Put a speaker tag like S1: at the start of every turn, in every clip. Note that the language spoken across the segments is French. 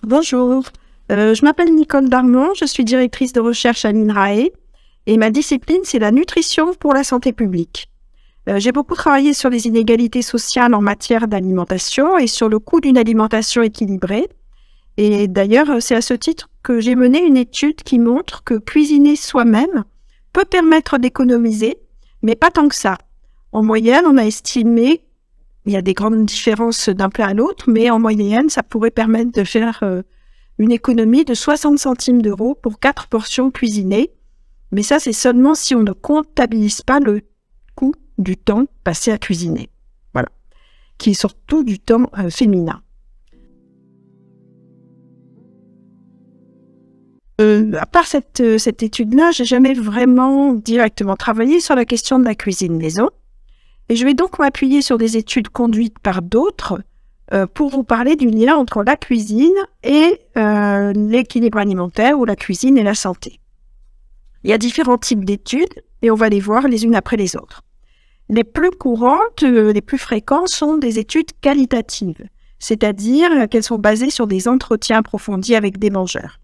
S1: Bonjour, je m'appelle Nicole Darmon, je suis directrice de recherche à l'INRAE et ma discipline c'est la nutrition pour la santé publique. J'ai beaucoup travaillé sur les inégalités sociales en matière d'alimentation et sur le coût d'une alimentation équilibrée. Et d'ailleurs, c'est à ce titre que j'ai mené une étude qui montre que cuisiner soi-même peut permettre d'économiser, mais pas tant que ça. En moyenne, on a estimé, il y a des grandes différences d'un plat à l'autre, mais en moyenne, ça pourrait permettre de faire une économie de 60 centimes d'euros pour 4 portions cuisinées. Mais ça, c'est seulement si on ne comptabilise pas le coût du temps passé à cuisiner. Voilà. Qui est surtout du temps féminin. À part cette étude-là, j'ai jamais vraiment directement travaillé sur la question de la cuisine maison. Et je vais donc m'appuyer sur des études conduites par d'autres pour vous parler du lien entre la cuisine et l'équilibre alimentaire ou la cuisine et la santé. Il y a différents types d'études et on va les voir les unes après les autres. Les plus courantes, les plus fréquentes sont des études qualitatives, c'est-à-dire qu'elles sont basées sur des entretiens approfondis avec des mangeurs.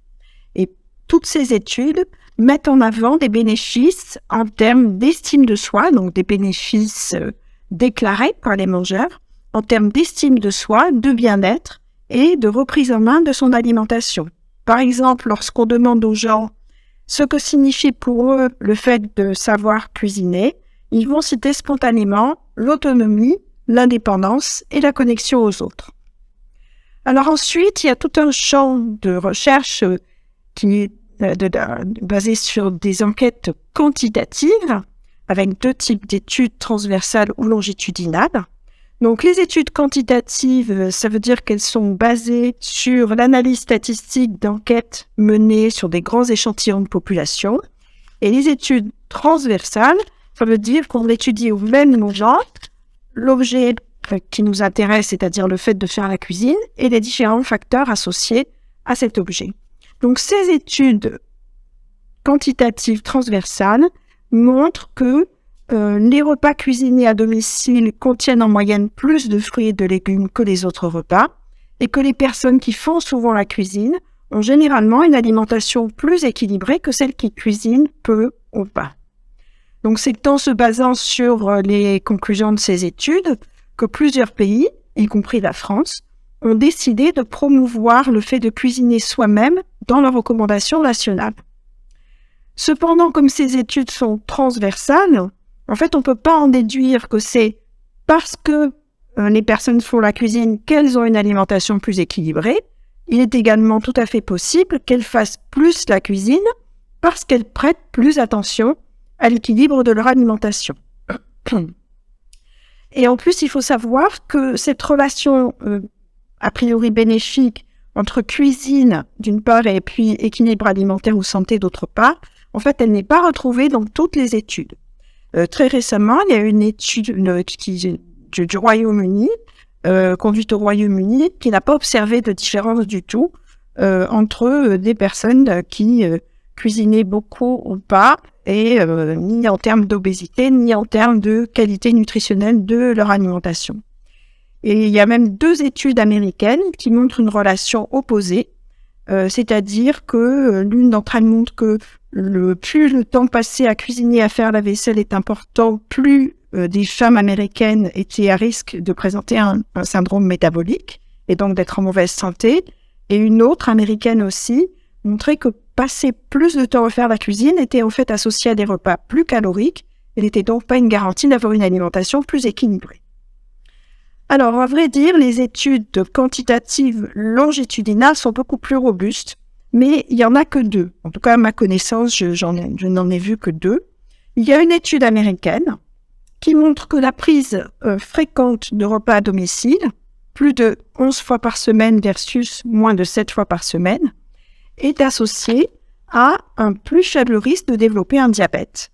S1: Et toutes ces études mettent en avant des bénéfices en termes d'estime de soi, donc des bénéfices déclarés par les mangeurs, en termes d'estime de soi, de bien-être et de reprise en main de son alimentation. Par exemple, lorsqu'on demande aux gens ce que signifie pour eux le fait de savoir cuisiner, ils vont citer spontanément l'autonomie, l'indépendance et la connexion aux autres. Alors ensuite, il y a tout un champ de recherche qui est basé sur des enquêtes quantitatives avec deux types d'études transversales ou longitudinales. Donc les études quantitatives, ça veut dire qu'elles sont basées sur l'analyse statistique d'enquêtes menées sur des grands échantillons de population. Et les études transversales, ça veut dire qu'on étudie au même moment l'objet qui nous intéresse, c'est-à-dire le fait de faire la cuisine, et les différents facteurs associés à cet objet. Donc ces études quantitatives transversales montrent que les repas cuisinés à domicile contiennent en moyenne plus de fruits et de légumes que les autres repas, et que les personnes qui font souvent la cuisine ont généralement une alimentation plus équilibrée que celles qui cuisinent peu ou pas. Donc c'est en se basant sur les conclusions de ces études que plusieurs pays, y compris la France, ont décidé de promouvoir le fait de cuisiner soi-même dans leurs recommandations nationales. Cependant, comme ces études sont transversales, en fait, on ne peut pas en déduire que c'est parce que les personnes font la cuisine qu'elles ont une alimentation plus équilibrée. Il est également tout à fait possible qu'elles fassent plus la cuisine parce qu'elles prêtent plus attention à l'équilibre de leur alimentation. Et en plus, il faut savoir que cette relation a priori bénéfique entre cuisine d'une part et puis équilibre alimentaire ou santé d'autre part, en fait, elle n'est pas retrouvée dans toutes les études. Très récemment, il y a une étude du Royaume-Uni, conduite au Royaume-Uni, qui n'a pas observé de différence du tout entre des personnes qui cuisinaient beaucoup ou pas, et ni en termes d'obésité, ni en termes de qualité nutritionnelle de leur alimentation. Et il y a même 2 études américaines qui montrent une relation opposée, c'est-à-dire que l'une d'entre elles montre que plus le temps passé à cuisiner, à faire la vaisselle est important, plus des femmes américaines étaient à risque de présenter un syndrome métabolique et donc d'être en mauvaise santé. Et une autre américaine aussi montrait que passer plus de temps à faire la cuisine était en fait associé à des repas plus caloriques et n'était donc pas une garantie d'avoir une alimentation plus équilibrée. Alors, à vrai dire, les études quantitatives longitudinales sont beaucoup plus robustes, mais il n'y en a que 2. En tout cas, à ma connaissance, je n'en ai vu que 2. Il y a une étude américaine qui montre que la prise fréquente de repas à domicile, plus de 11 fois par semaine versus moins de 7 fois par semaine, est associée à un plus faible risque de développer un diabète,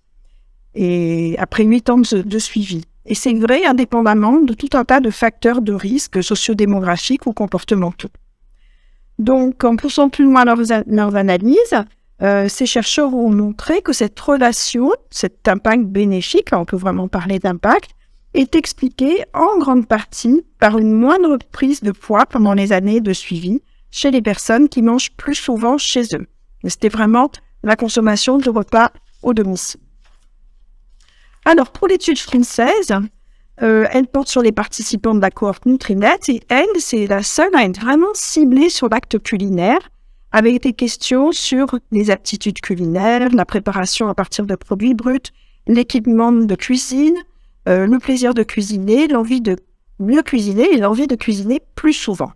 S1: et après 8 ans de suivi. Et c'est vrai indépendamment de tout un tas de facteurs de risque sociodémographiques ou comportementaux. Donc, en poussant plus loin leurs analyses, ces chercheurs ont montré que cette relation, cet impact bénéfique, on peut vraiment parler d'impact, est expliqué en grande partie par une moindre prise de poids pendant les années de suivi chez les personnes qui mangent plus souvent chez eux. C'était vraiment la consommation de repas au domicile. Alors, pour l'étude française, elle porte sur les participants de la cohorte Nutrinet et elle, c'est la seule à être vraiment ciblée sur l'acte culinaire avec des questions sur les aptitudes culinaires, la préparation à partir de produits bruts, l'équipement de cuisine, le plaisir de cuisiner, l'envie de mieux cuisiner et l'envie de cuisiner plus souvent.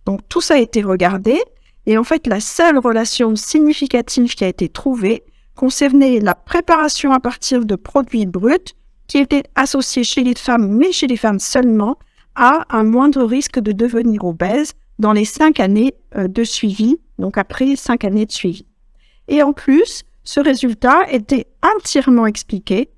S1: Donc tout ça a été regardé et en fait la seule relation significative qui a été trouvée concernait la préparation à partir de produits bruts qui était associée chez les femmes, mais chez les femmes seulement, à un moindre risque de devenir obèse dans les 5 années de suivi, donc après 5 années de suivi. Et en plus, ce résultat était entièrement expliqué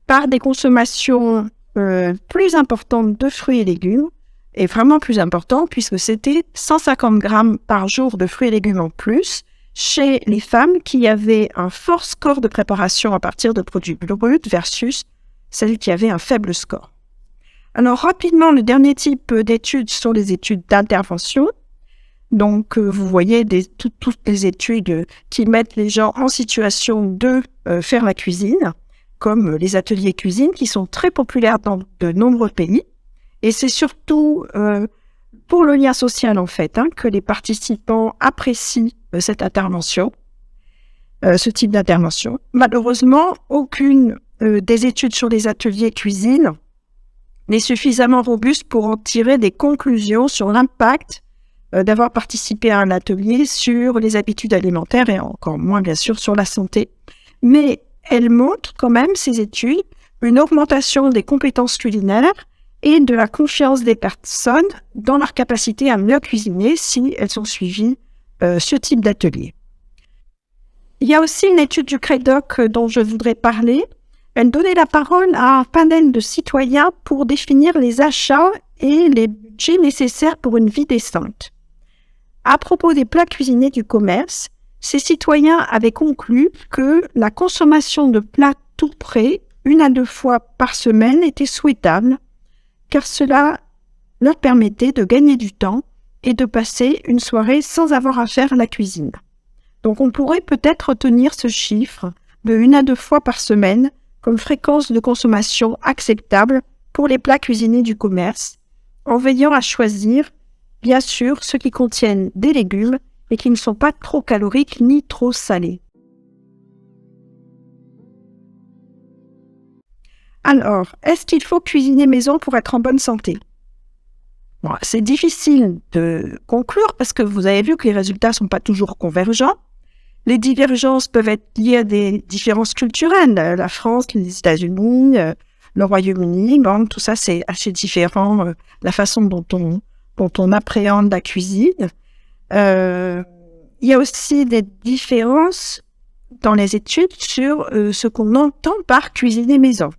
S1: par des consommations plus importantes de fruits et légumes, et vraiment plus importantes puisque c'était 150 grammes par jour de fruits et légumes en plus chez les femmes qui avaient un fort score de préparation à partir de produits bruts versus celles qui avaient un faible score. Alors rapidement, le dernier type d'études sont les études d'intervention. Donc vous voyez toutes les études qui mettent les gens en situation de faire la cuisine, comme les ateliers cuisine qui sont très populaires dans de nombreux pays. Et c'est surtout pour le lien social en fait que les participants apprécient cette intervention, ce type d'intervention. Malheureusement, aucune des études sur les ateliers cuisine n'est suffisamment robuste pour en tirer des conclusions sur l'impact d'avoir participé à un atelier sur les habitudes alimentaires et encore moins bien sûr sur la santé. Mais elle montre quand même, ces études, une augmentation des compétences culinaires et de la confiance des personnes dans leur capacité à mieux cuisiner si elles ont suivi ce type d'atelier. Il y a aussi une étude du CREDOC dont je voudrais parler. Elle donnait la parole à un panel de citoyens pour définir les achats et les budgets nécessaires pour une vie décente. À propos des plats cuisinés du commerce, ces citoyens avaient conclu que la consommation de plats tout prêts, 1 à 2 fois par semaine, était souhaitable, car cela leur permettait de gagner du temps et de passer une soirée sans avoir à faire la cuisine. Donc on pourrait peut-être retenir ce chiffre de 1 à 2 fois par semaine comme fréquence de consommation acceptable pour les plats cuisinés du commerce, en veillant à choisir, bien sûr, ceux qui contiennent des légumes et qui ne sont pas trop caloriques ni trop salés. Alors, est-ce qu'il faut cuisiner maison pour être en bonne santé ? Bon, c'est difficile de conclure parce que vous avez vu que les résultats ne sont pas toujours convergents. Les divergences peuvent être liées à des différences culturelles. La France, les États-Unis, le Royaume-Uni, bon, tout ça c'est assez différent. La façon dont on appréhende la cuisine. Il y a aussi des différences dans les études sur ce qu'on entend par cuisiner maison.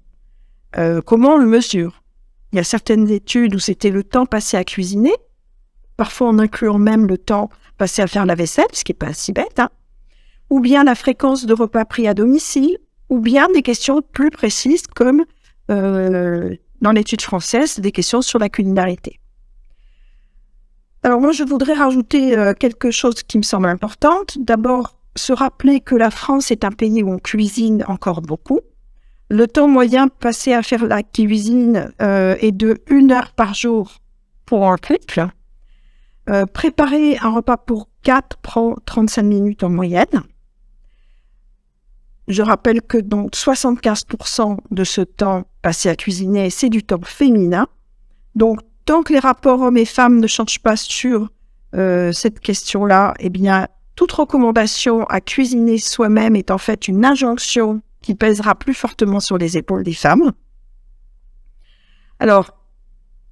S1: Comment on le mesure ? Il y a certaines études où c'était le temps passé à cuisiner, parfois en incluant même le temps passé à faire la vaisselle, ce qui n'est pas si bête, ou bien la fréquence de repas pris à domicile, ou bien des questions plus précises comme dans l'étude française, des questions sur la culinarité. Alors moi, je voudrais rajouter quelque chose qui me semble important. D'abord, se rappeler que la France est un pays où on cuisine encore beaucoup. Le temps moyen passé à faire la cuisine est de 1 heure par jour pour un couple. Préparer un repas pour 4 prend 35 minutes en moyenne. Je rappelle que donc 75% de ce temps passé à cuisiner, c'est du temps féminin. Donc, tant que les rapports hommes et femmes ne changent pas sur cette question-là, eh bien, toute recommandation à cuisiner soi-même est en fait une injonction qui pèsera plus fortement sur les épaules des femmes. Alors,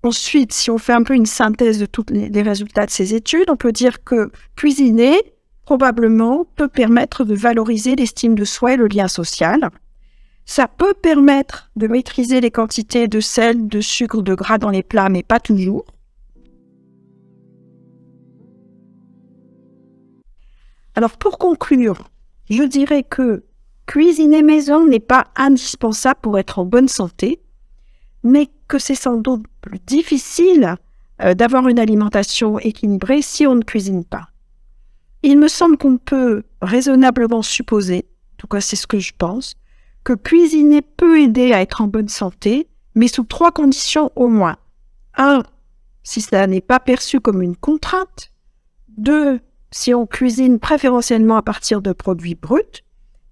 S1: ensuite, si on fait un peu une synthèse de tous les résultats de ces études, on peut dire que cuisiner, probablement, peut permettre de valoriser l'estime de soi et le lien social. Ça peut permettre de maîtriser les quantités de sel, de sucre, de gras dans les plats, mais pas toujours. Alors, pour conclure, je dirais que cuisiner maison n'est pas indispensable pour être en bonne santé, mais que c'est sans doute plus difficile d'avoir une alimentation équilibrée si on ne cuisine pas. Il me semble qu'on peut raisonnablement supposer, en tout cas c'est ce que je pense, que cuisiner peut aider à être en bonne santé, mais sous 3 conditions au moins. 1, si ça n'est pas perçu comme une contrainte. 2, si on cuisine préférentiellement à partir de produits bruts.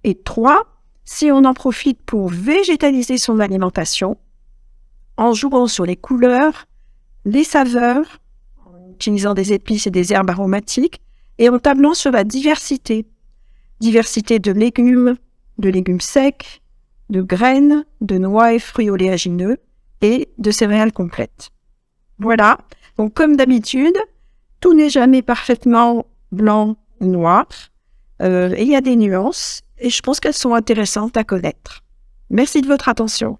S1: Et 3, si on en profite pour végétaliser son alimentation, en jouant sur les couleurs, les saveurs, en utilisant des épices et des herbes aromatiques, et en tablant sur la diversité. Diversité de légumes secs, de graines, de noix et fruits oléagineux, et de céréales complètes. Voilà, donc comme d'habitude, tout n'est jamais parfaitement blanc ou noir. Il y a des nuances, et je pense qu'elles sont intéressantes à connaître. Merci de votre attention.